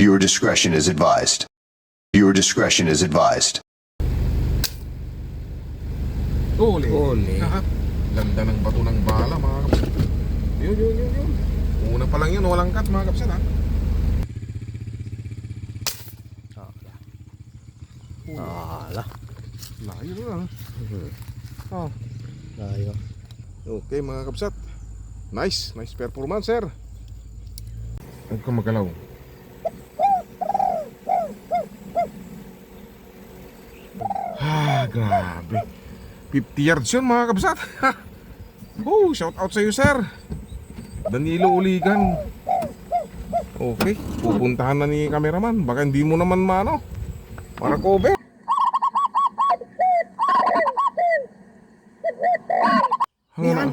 Viewer discretion is advised. Viewer discretion is advised. Huli. Huli. Lahat. Ganda ng bato ng bala, mga kapsat. Yun. Una pa lang yun, walang cut, mga kapsat, ha? Ala. Layo na lang. Oh. Layo. Okay, mga kapsat. Nice performance, sir. Huwag ka magalaw. Grabe. 50 yards yun, mga kabsat. Oh, shout out sa iyo, sir. Danilo Uligan. Okay, pupuntahan na ni cameraman. Baka hindi mo naman mano para cover. Naala.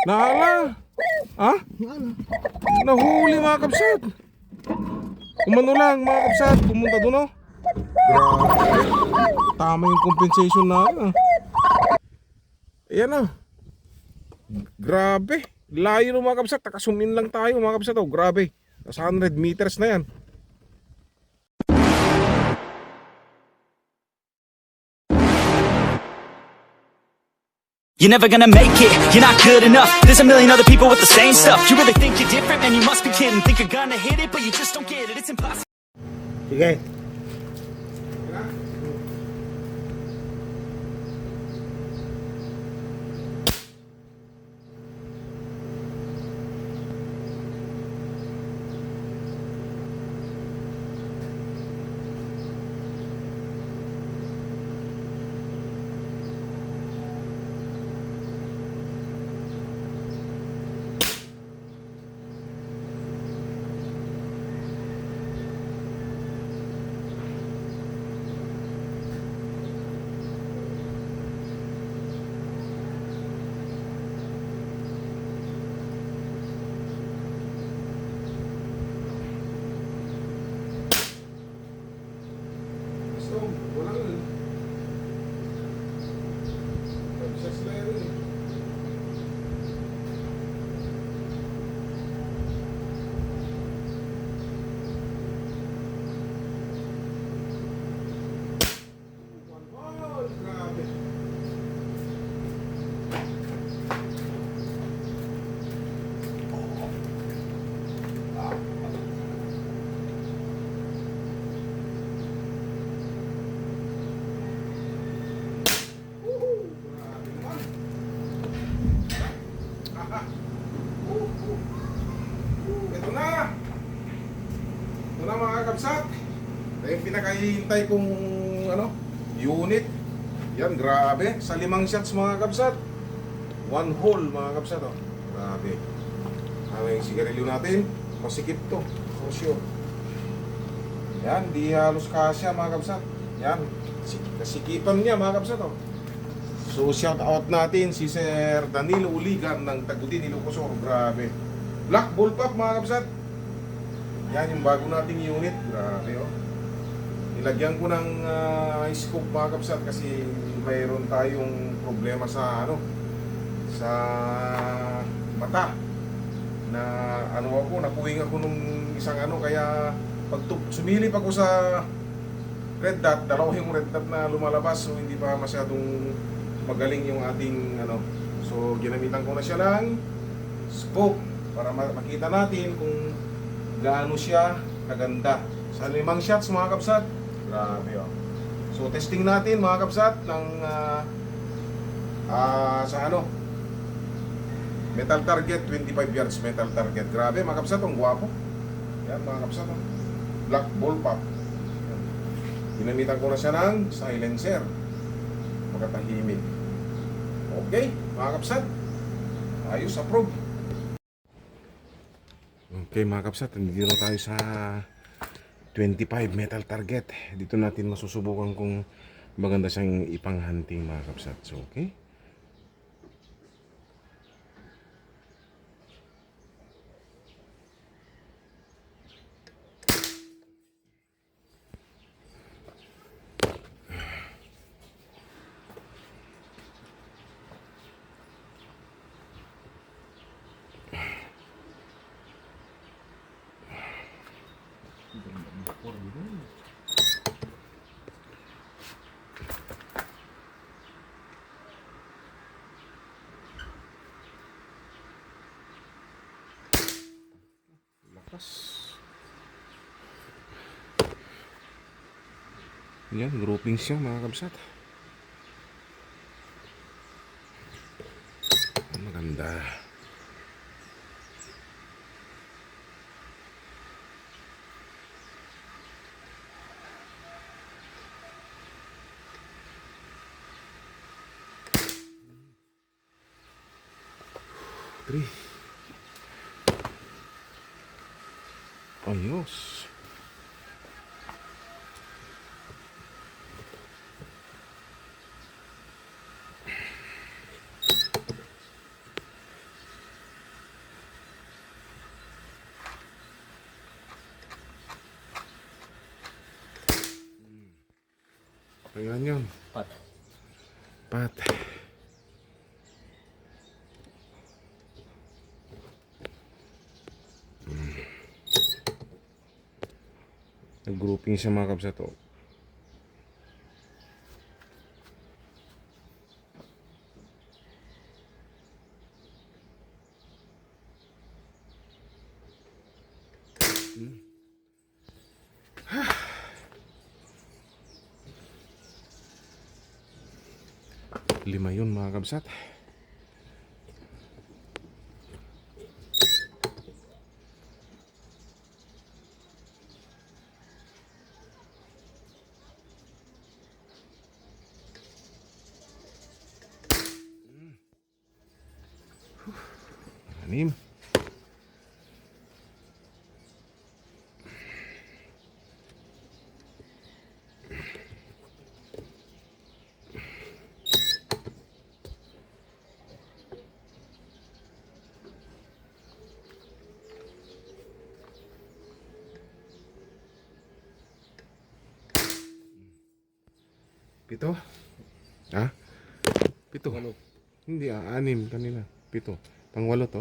Naala. Ha? Nahuli, mga kabsat. Umano lang, mga kabsat. Pumunta doon, oh. Grabe. Tama yung compensation na. Ayan na. Grabe. Layo ng mga kabsat. Takasumin lang tayo, mga kabsat, oh. Grabe. Nasa 100 meters na yan. You're never gonna make it, you're not good enough. There's a million other people with the same stuff. You really think you're different, man, you must be kidding. Think you're gonna hit it, but you just don't get it, it's impossible. Sige. Ito na, mga kabsat. Ito yung pinakahihintay kong unit. Yan, grabe. Sa 5 shots, mga kabsat. 1 hole, mga kabsat, oh. Grabe. Yung sigarilyo natin, masikip to. For sure. Yan, di halos kasya, mga kabsat. Yan, kasikipan niya, mga kabsat, oh. So, shout out natin si Sir Danilo Uligan ng Tagutin, Ilocosur. Grabe. Black bullpup, mga kabsat. Yan yung bago nating unit. Grabe, oh. Nilagyan ko ng scoop, mga kabsat, kasi mayroon tayong problema sa sa mata. Na napuwing ako nung isang kaya pag sumilip ako sa red dot, dalawa yung red dot na lumalabas, so hindi pa masyadong magaling yung ating So ginamitan ko na siya ng scope para makita natin kung gaano siya kaganda. Sa 5 shots, mga kabsat. Grabe, oh. So testing natin, mga kabsat, ng sa metal target, 25 yards metal target. Grabe, mga kabsat, ang gwapo. Yan, mga kabsat, oh. Black bullpup. Ginamitan ko na siya ng silencer. Makatahimik. Okay, mga kapsat. Ayos, approve. Okay, mga kapsat, nandito tayo sa 25 metal target. Dito natin masusubukan kung maganda siyang ipang-hunting, mga kapsat. So, okay. Lakas. Yan, groupings siya mga kabsat. Maganda. Three. Ayos. Ayan yun. Pat. Pat. Nag-grouping siya mga kabsat. Oh. Lima yun mga kabsat. Anim. Pito? Ha? Pito? Hindi, anim kanina. Pito. Pangwalo to?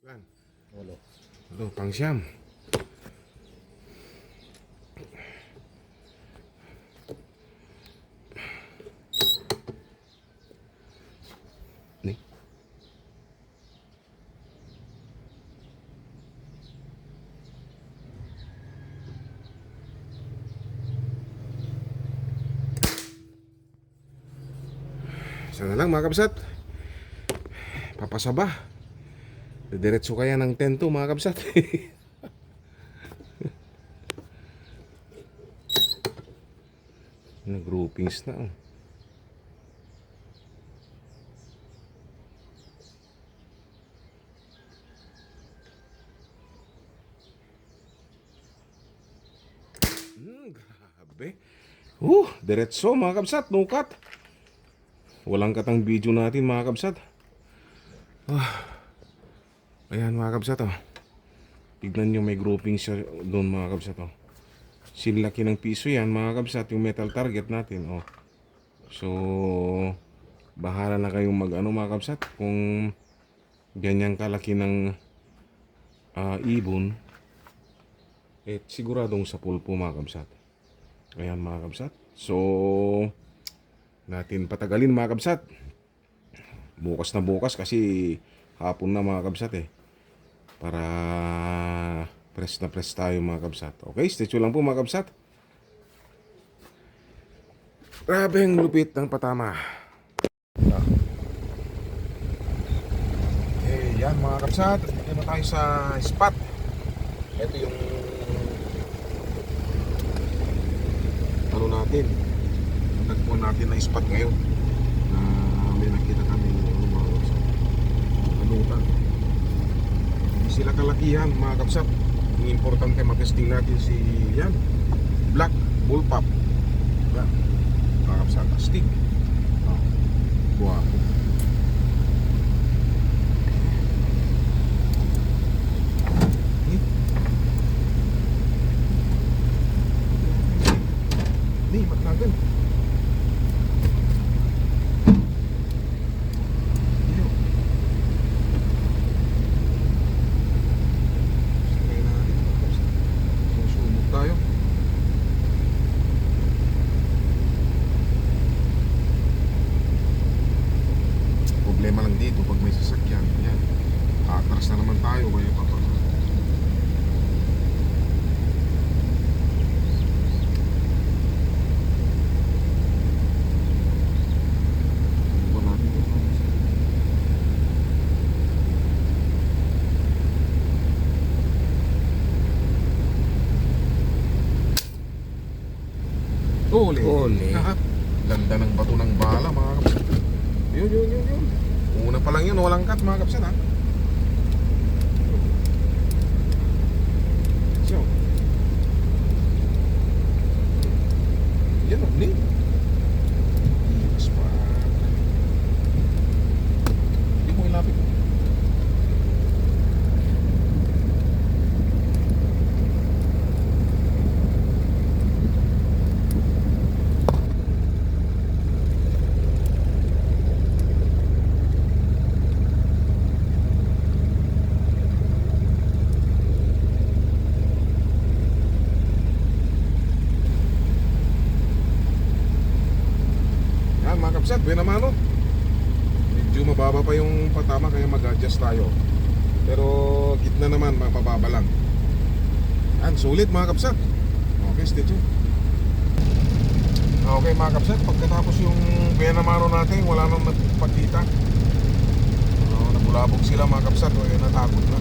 Yan. Walo. Walo, pang siyam. Ni. Isa na lang mga kabsat. Papasaba. Diretso kaya ng 10 to mga kabsat. Nag-groupings na. Oh. Grabe. Diretso mga kabsat. No cut. Walang katang video natin mga kabsat. Ayan mga kabsat. Oh. Tignan nyo may grouping siya doon mga kabsat. Oh. Sinlaki ng piso yan mga kabsat. Yung metal target natin. Oh. So bahala na kayong mag ano mga kabsat. Kung ganyan kalaki ng ibon, siguradong sa pulpo mga kabsat. Ayan mga kabsat. So natin patagalin mga kabsat. Bukas na bukas kasi hapon na mga kabsat para press na press tayo mga kabsat. Okay, stay tuned lang po mga kabsat. Grabe ang lupit ng patama. Okay, yan mga kabsat. Dito na tayo sa spot. Ito yung ano natin, nagpuan natin na spot ngayon na may nakita kami mga kabsat, kanutan. Hindi sila kalakihan mga kabsat. Ang importante matesting natin si yan black bullpup yan mga kabsat, astig. Guwapo. natin. Iyo. Sakay natin. Susubok tayo. Problema lang dito pag may sasakyan. Yan. Atras na naman tayo. Kaya papag. Uli. Uli. Ganda ng bato ng bala mga kapsat. Yun. Una pa lang yun, walang cut mga kapsat ha. So. Yan uli. Iwas pa. Hindi mo ilapit. Yan mga kapsat, buena mano. Medyo mababa pa yung patama kaya mag-adjust tayo. Pero gitna naman, mapababa lang. Yan, sulit mga kapsat. Okay, stay tuned. Okay mga kapsat, pagkatapos yung buena mano natin, wala nang nagpakita. Nabulabog sila mga kapsat, o natakot na.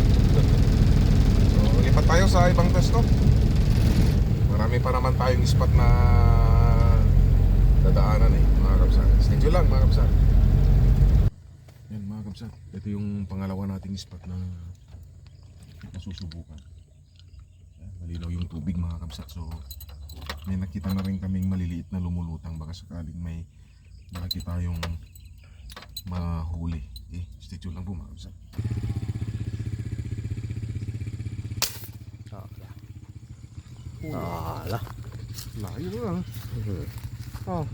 So, lipat tayo sa ibang testo. Marami pa naman tayong spot na dadaanan mga kapsat. Stay tuned lang mga kapsat. Yan mga kapsat, ito yung pangalawa nating spot na nasusubukan. Yan, malinaw yung tubig mga kapsat. So may nakita na rin kaming maliliit na lumulutang, baka sakaling may nakita yung mahuli. Stay tuned lang po mga kapsat. Ala. Layo na lang. Oh.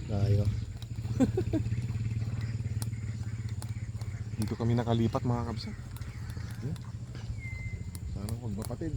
Layo. Dito kami nakalipat mga kapsat. Sana huwag mapatid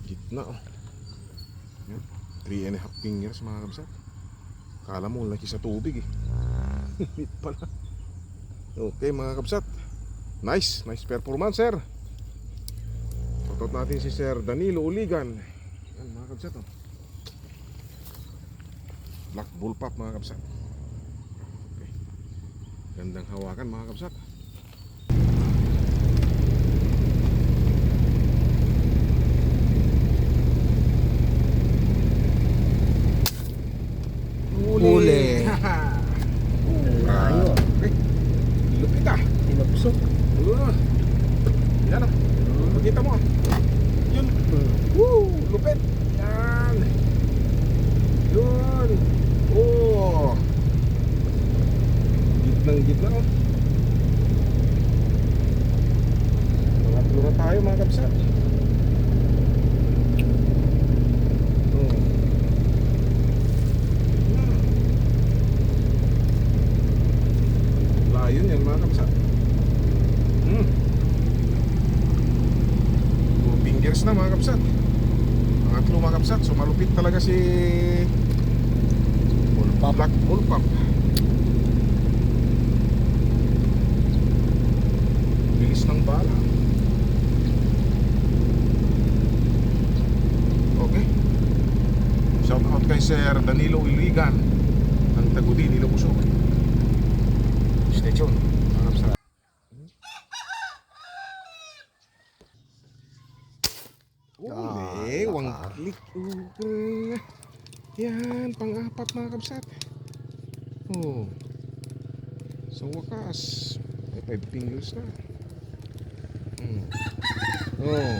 Gitna yan, 3.5 fingers mga kabsat. Kala mo laki sa tubig Hit pala. Okay mga kabsat, nice performance sir. Shoutout natin si Sir Danilo Uligan. Yan mga kabsat Black Bull Pop mga kabsat. Okay. Gandang hawakan mga kabsat. Huli. Layo. Okay. Lupit Tinapsok. Yan Makita mo yun. Woo! Lupit. Yan. Yun. Oh. Gitna Pangatlo na tayo mga kabsat. Layon yan mga kabsat. 2 fingers na mga kabsat. Pangatlo mga kabsat. So malupit talaga si Black Bull Pop. Bilis ng bala. Okay. Shout out kay Sir Danilo Uligan ng Tagudi, Ilocos. Stay tuned. Mga kabsat. Wang klik. Yan, pang-apat mga kabsat. Oh. Sa wakas, may 5 fingers na. Oh.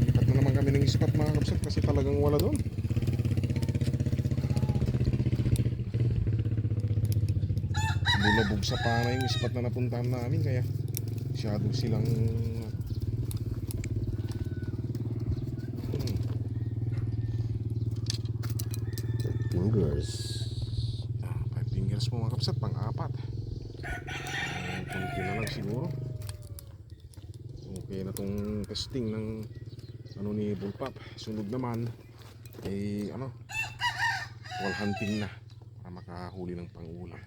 Lipat na naman kami ng spot mga kapsat kasi talagang wala doon. Bulabog sa pana yung spot na napuntahan namin kaya masyado silang Fingers. 5 fingers mo mga kapsat, pang-apat. Kunti na lang siguro. Okay na tong testing ng ano ni Bullpup. Sunod naman ay ano, wall hunting na para makahuli ng pang-ulam.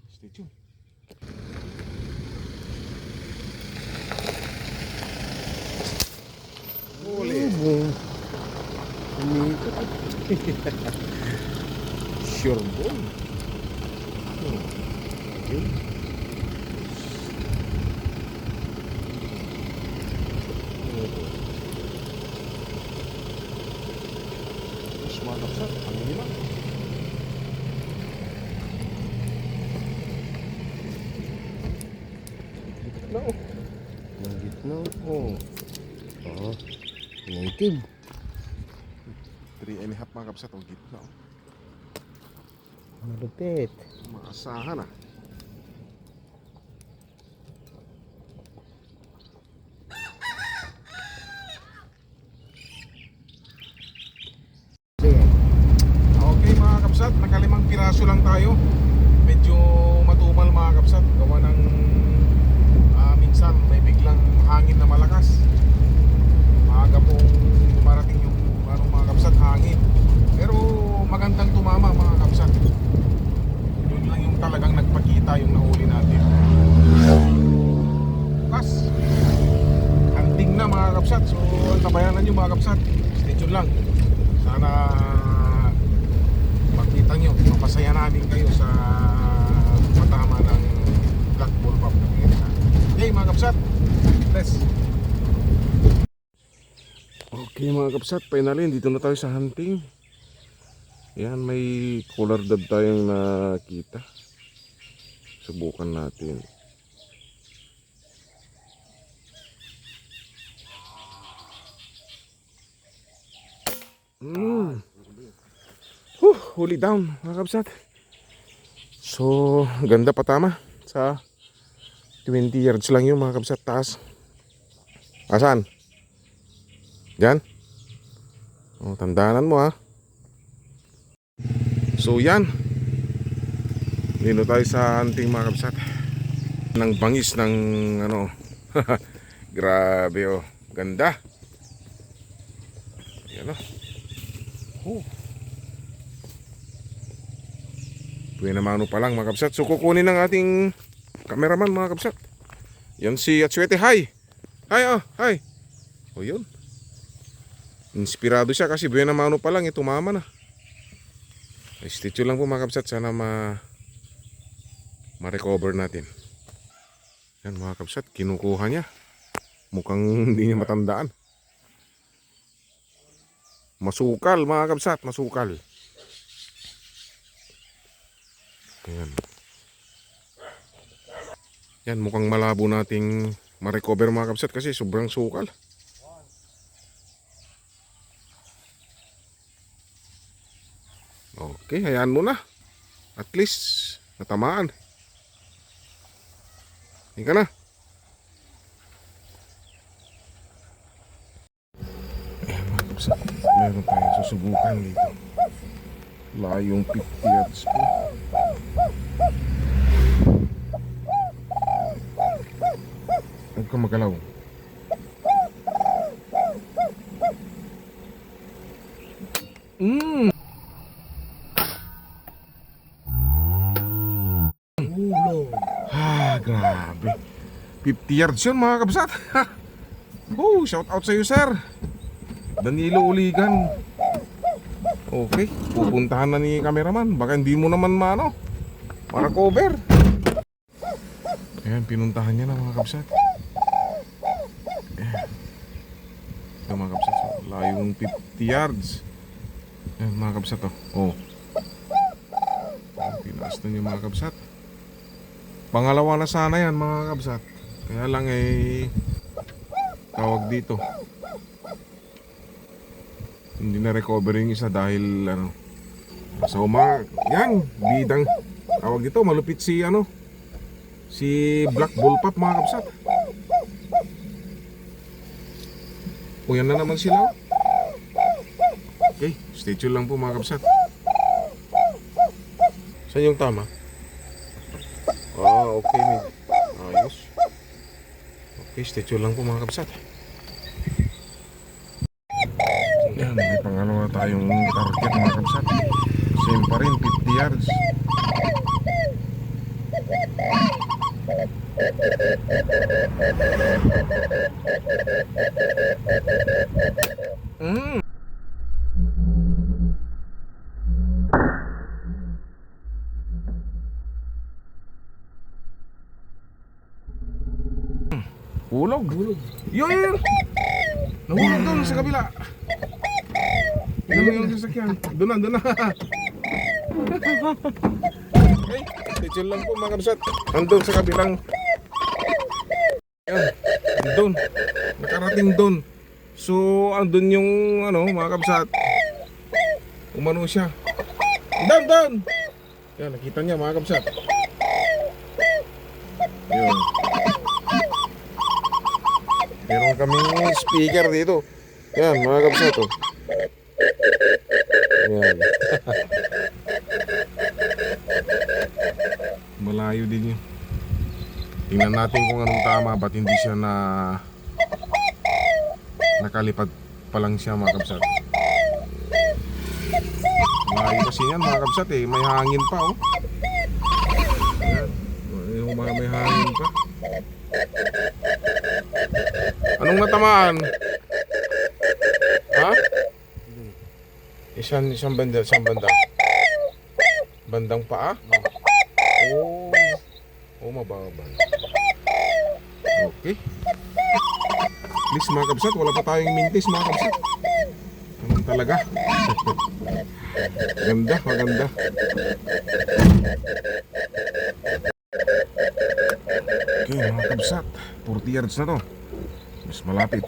Stay tuned. Huli. Sure ball. Yun. Terus mga kapsat, ang hila. Gitna oh. Ang gitna. Oh, Oo. Native. 3 and a half mga kapsat, ang gitna oh. Malupit. Maasahan ah. Sige. Okay mga kapsat, nakalimang piraso lang tayo. Medyo matumal mga kapsat. Gawa ng minsan may biglang hangin na malakas. Maaga pong dumarating yung mga kapsat, hangin. Pero magandang tumama mga kapsat. Yun lang yung talagang nagpakita yung nahuli natin. Bukas hunting na mga kapsat. So tabayanan nyo mga kapsat. Stay tuned lang. Sana makita nyo, mapasaya namin kayo sa matama ng Black Bullpup na ngayon. Okay mga kapsat, bless. Okay mga kapsat, finally dito na tayo sa hunting. Yan, may collar dab tayong nakita. Subukan natin. Huli down mga kapsat. So ganda pa tama. Sa 20 yards lang yun mga kapsat, taas. Asan? Yan. Oh, tandaanan mo ha. So yan, dito tayo sa hunting mga kapsat ng bangis ng ano. Grabe oh, ganda. Yan oh. Buena mano pa lang mga kapsat. So kukunin ng ating cameraman mga kapsat. Yan si Atsuete. Hi. Hi oh, hi. O yun. Inspirado siya kasi buena mano pa lang, tumama na. Stay tuned lang po mga kapsat. Sana ma-recover natin. Yan mga kapsat, kinukuha niya. Mukhang hindi niya matandaan. Masukal mga kapsat, masukal. Ayan. Yan, mukhang malabo nating ma-recover mga kapsat kasi sobrang sukal. Okay, hayaan mo na. At least natamaan. Hindi ka na. Ayan mga kapsat, meron tayong susubukan dito. Layong 50 yards po. Huwag ka magalaw. Grabe. 50 yards yun mga kabsat. Oh, shout out sa iyo sir Danilo Uligan. Okay, pupuntahan na ni cameraman. Baka hindi mo naman para cover. Ayan, pinuntahan niya na mga kabsat. Ito mga kabsat, so, layong 50 yards. Ayan mga kabsat oh. Last na yung mga kabsat. Pangalawa na sana yan mga kabsat. Kaya lang tawag dito, hindi na recover yung isa dahil so yan, bidang tawag dito, malupit si si Black Bullpup mga kabsat. O yan na naman sila. Okay, stay tuned lang po mga kabsat. Saan yung tama? Okay, ayos. Okay, stay tuned lang po mga kabsat. Yan, may pangalawa tayong target mga kabsat. Same pa rin, 50 yards. Hulog. Yun! Nahulog doon sa kabila. Tignan mo yung sasakyan. Doon na. Okay, stay lang po mga kabsat. Andun sa kabilang. Yan, andun. Nakarating doon. So, andun yung mga kabsat. Umano siya. Down! Yan, nakita niya mga kabsat. Yun. Meron kaming speaker dito. Yan, mga kabsat. Yan. Malayo din yun. Tingnan natin kung anong tama. Ba't hindi siya nakalipad pa lang siya mga kabsat. Malayo kasi yan mga kabsat may hangin pa Yan. May hangin pa. Anong natamaan? Ha? Isang banda. Bandang paa? Mababa. Okay. Please mga kabsat, wala pa tayong mintis mga kabsat. Anong talaga? Maganda. Okay mga kabsat, 40 yards na to. Mas malapit.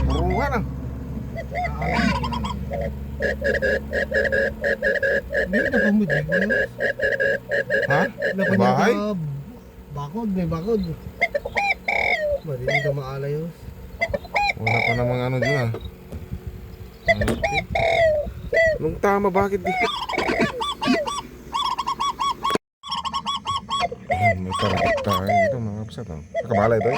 Puruhan ah. May napamudi ko yun. Ha? Napamudi Bahay? ka, may bakod. Hindi ka maalayos. Wala pa namang dyan ah. Okay. Anong tama, bakit di? Ayan, may target tayo dito mga kapsat. Nakabala ito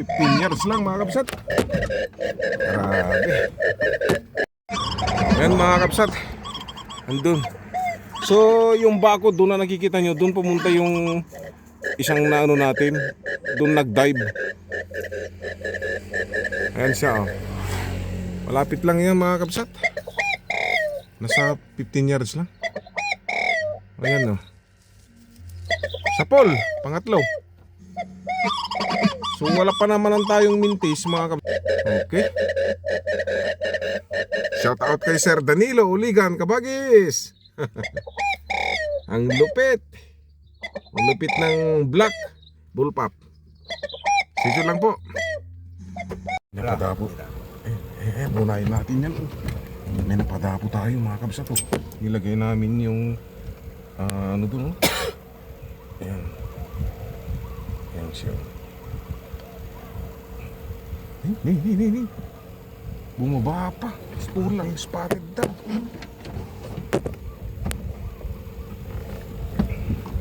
Malapit na. Years lang mga kapsat. Grabe. Ayan mga kapsat, andun. So yung bako doon na nakikita nyo, doon pumunta yung isang natin, doon nag-dive. Ayan siya Malapit lang yan mga kapsat. Nasa 15 yards lang. Ayan Sapol, pangatlo. So wala pa naman tayong mintis mga kapatid. Okay. Shout out kay Sir Danilo Uligan Kabagis. Ang lupit. Ang lupit ng Black Bullpup. Sige lang po. Napadapo. Bunayin natin yan. May napadapo tayo mga kabsat Nilagay namin yung doon Ayan. Ayan siya. Ni. Bumaba pa. Puro lang yung spotted dog.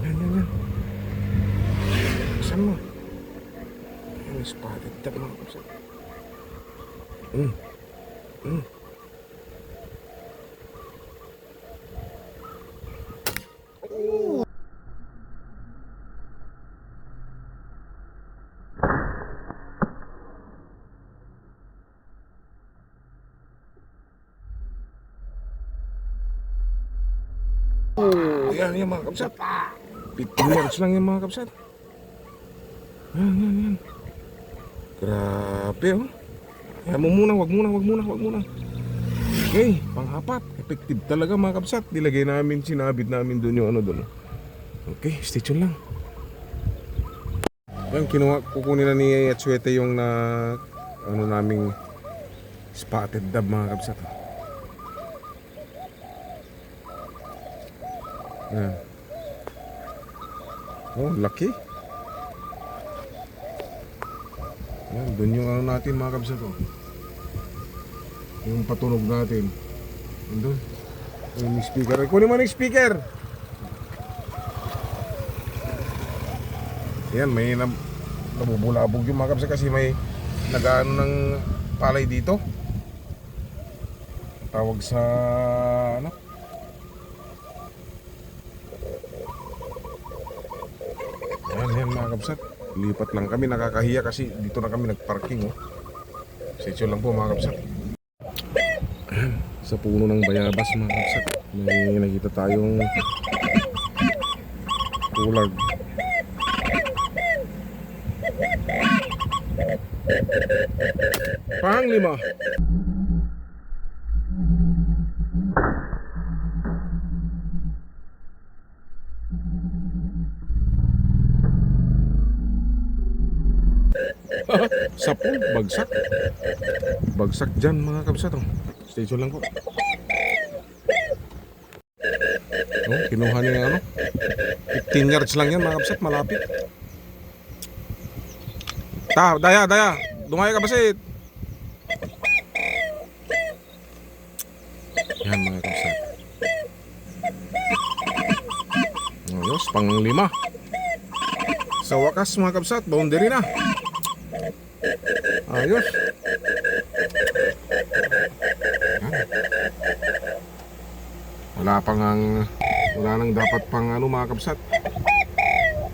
Yan. Saan mo? Yan yung spotted dog mga kapsat. Oh, yan mga kapsat. 15 yards lang yan mga kapsat. Yan. Grabe oh. Yan mo muna, wag muna. Okay, pang-apat. Effective talaga mga kapsat. Dilagay namin, sinabit namin doon yung ano doon. Okay, stay tuned lang. Yan, kukunin na ni Atsuete yung na ano naming spotted dab mga kapsat. Yan. Oh, laki. Yan, doon yung ano natin mga kabsat oh. Yung patunog natin. Doon. Yung speaker. Kunin mo na yung speaker. Yan, may nabubulabog yung mga kabsat kasi may nag-ano ng palay dito. Tawag sa ano? Yan mga kabsat. Lipat lang kami, nakakahiya kasi dito na kami nagparking oh. Sityo lang po mga kabsat. Sa puno ng bayabas mga kabsat, may nakita tayong tulag. Panglima. Sapol, bagsak dyan mga kabsat oh. Stay tuned lang po. Oh, kinuha niya ano 15 yards lang yan mga kabsat, malapit. Daya dumaya ka basit. Yan mga kabsat. Ayos, pang-5. Sa wakas mga kabsat, boundary na. Ayos. Wala nang dapat pang ano mga kabsat.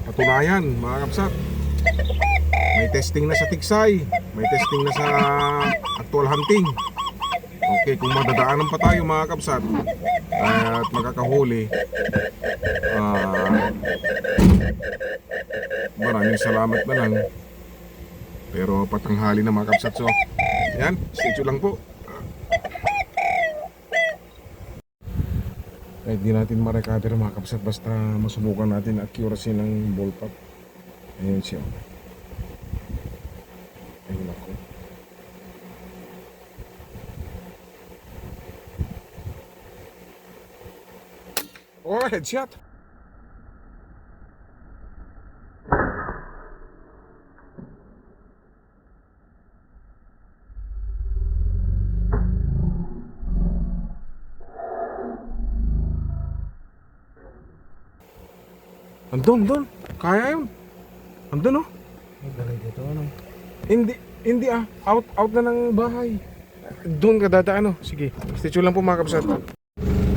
Patunayan mga kabsat. May testing na sa tiksay, may testing na sa actual hunting. Okay, kung madadaanan pa tayo mga kabsat at makakahuli, maraming salamat na lang. Pero patanghali na mga kabsat. So, yan, stay tuned lang po. Kahit di natin ma-recover mga kabsat, basta masubukan natin accuracy ng ballpark. Ayan siya. Ayun ako. Oh, headshot. Andun. Kaya yun. Andun oh. Magaling dito ano. Hindi out na ng bahay. Doon ka dadaan oh. Sige, stay tuned lang po mga kabsat.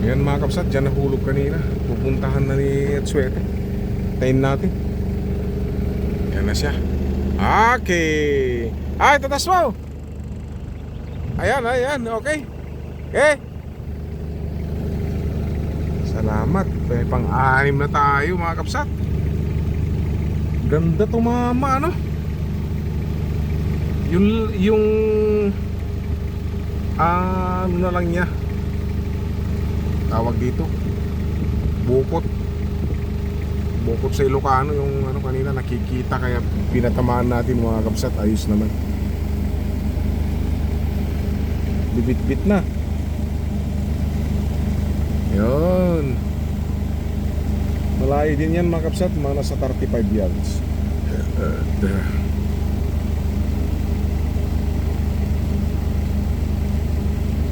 Ayan mga kabsat, dyan nahulog kanina. Pupuntahan na ni Atsuete. Tayin natin. Yan na siya. Okay. Ay, tatas mo. Ayan, okay. Okay. Salamat. May pang-6 na tayo mga kabsat. Ganda tumama ano. Yung ano na lang niya. Tawag dito. Bukot sa Ilocano yung ano kanina nakikita kaya pinatamaan natin mga kabsat. Ayos naman. Bibit-bit na. Yun. Malayo din yan mga kabsat, mga nasa 35 yards.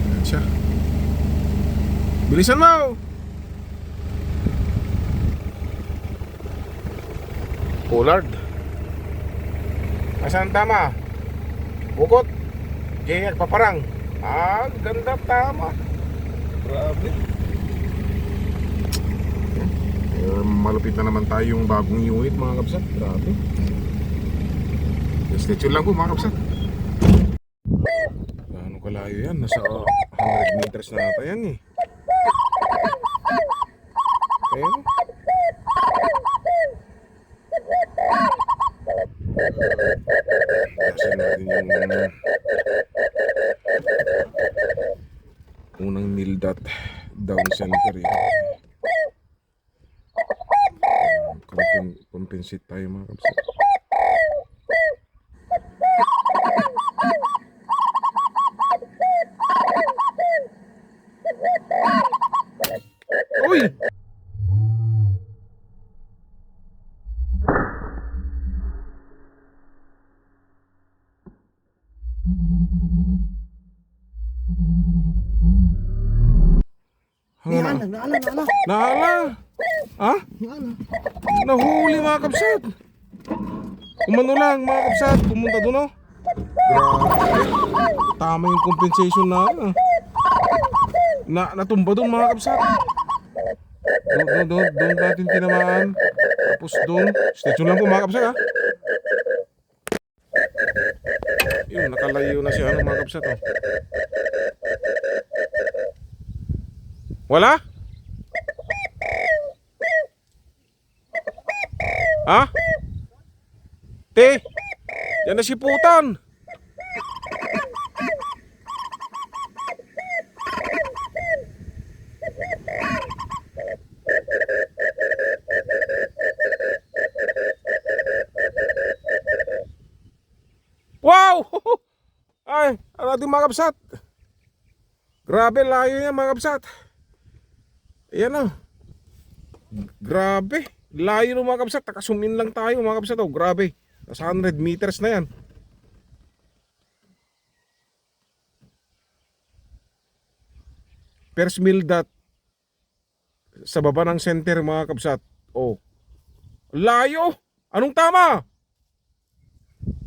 Ayan siya. Bilisan mo! Pollard. Asan tama? Bukot. Jay paparang. Ganda tama. Grabe. Malupit na naman tayong bagong unit mga kabsat. Grabe. Stay tuned lang po mga kabsat. Gaano kalayo yan? Nasa 100 meters na nata yan eh. Ayun. Kasi natin yung unang nil dot down center yun. Compensate tayo mga kapsat. Uy! Yan, naala. Naala! Ha? Naala. Nahuli mga kapsat. Umano lang mga kapsat. Pumunta doon oh. Grabe. Tama yung compensation na natumba doon mga kapsat. Doon natin tinamaan. Tapos doon. Stay tuned lang po mga kapsat ha. Yun, nakalayo na siya mga kapsat oh. Wala? Ha? Te, yan na si putan. Wow! Ay, ano natin mga kabsat? Grabe, layo yan mga kabsat. Ayan o. Grabe. Layo ng mga kabsat. Nakasumin lang tayo mga kabsat. Oh, grabe. Nasa 100 meters na yan. First mill dot sa baba ng center mga kabsat. Oh. Layo. Anong tama?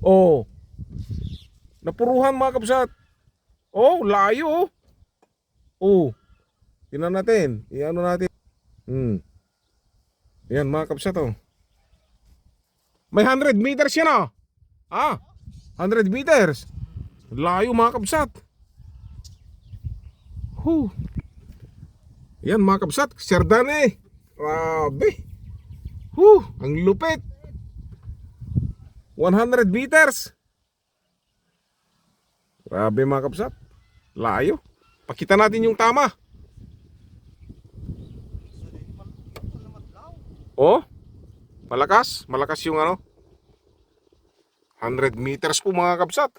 Oh. Napuruhan mga kabsat. Oh, layo. Oh. Tingnan natin. Iano natin. Yan mga kabsat oh. May 100 meters yan ah. 100 meters. Layo mga kabsat. Yan mga kabsat. Serdane. Grabe. Ang lupit. 100 meters. Grabe mga kabsat. Layo. Pakita natin yung tama. Oh, malakas yung 100 meters po mga kabsat.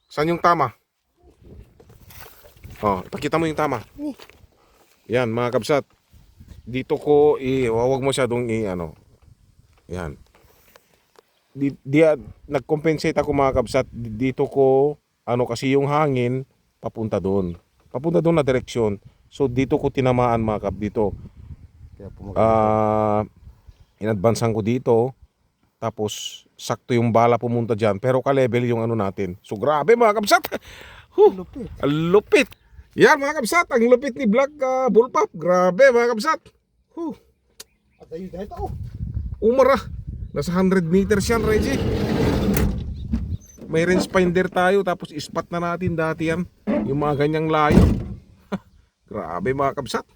Saan yung tama? Oh, ipakita mo yung tama. Yan mga kabsat. Dito ko wag mo masyadong Yan. Nag-compensate ako mga kabsat. Dito ko kasi yung hangin papunta doon na direksyon. So dito ko tinamaan mga kab dito. Inadvancean ko dito. Tapos sakto yung bala pumunta dyan. Pero ka-level yung natin. So grabe mga kabsat. Ang lupit. Yan mga kabsat. Ang lupit ni Black Bullpup. Grabe mga kabsat. At ayun dito. Umara. Nasa 100 meters yan Reggie. May range finder tayo. Tapos ispat na natin dati yan. Yung mga ganyang layo. Grabe mga kabsat.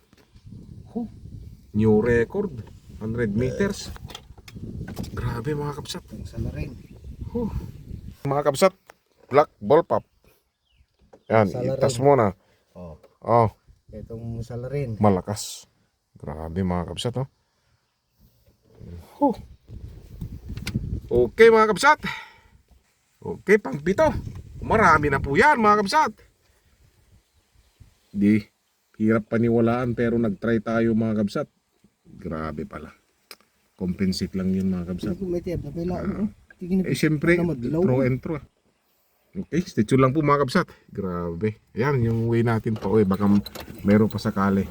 New record. 100 meters. Grabe mga kabsat. Salarin. Mga kabsat. Black Bullpup. Yan. Salarin. Itas mo na. Oh. Itong salarin. Malakas. Grabe mga kabsat Okay mga kabsat. Okay, pang pito. Marami na po yan mga kabsat. Hirap paniwalaan pero nag-try tayo mga kabsat. Grabe pala. Compensate lang yun mga kabsat. Kung may tiyab na pala. Tingin Eh syempre, madlaw. throw and throw. Okay, stay tuned lang po mga kabsat. Grabe. Ayan, yung way natin pa. Uy, baka meron pa sakali.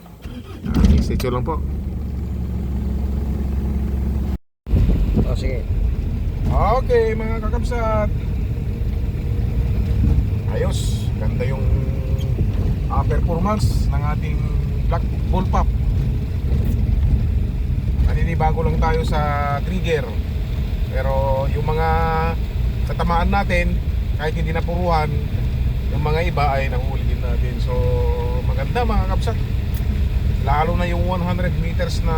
Okay, stay tuned lang po. Oh, sige. Okay, mga kakabsat. Ayos. Ganda yung performance ng ating black ball pop. Naninibago lang tayo sa trigger. Pero yung mga katamaan natin, kahit hindi napuruhan, yung mga iba ay nahuli din natin. So maganda mga kabsat. Lalo na yung 100 meters na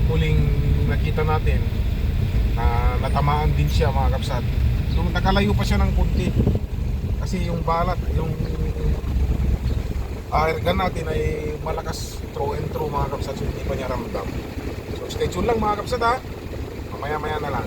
huling nakita natin na natamaan din siya mga kabsat. So nakalayo pa siya ng kunti. Kasi yung balat, yung air gun natin ay malakas throw and throw mga kabsat. So hindi pa niya ramdam. So stay tuned lang mga kabsat ha. Mamaya maya na lang.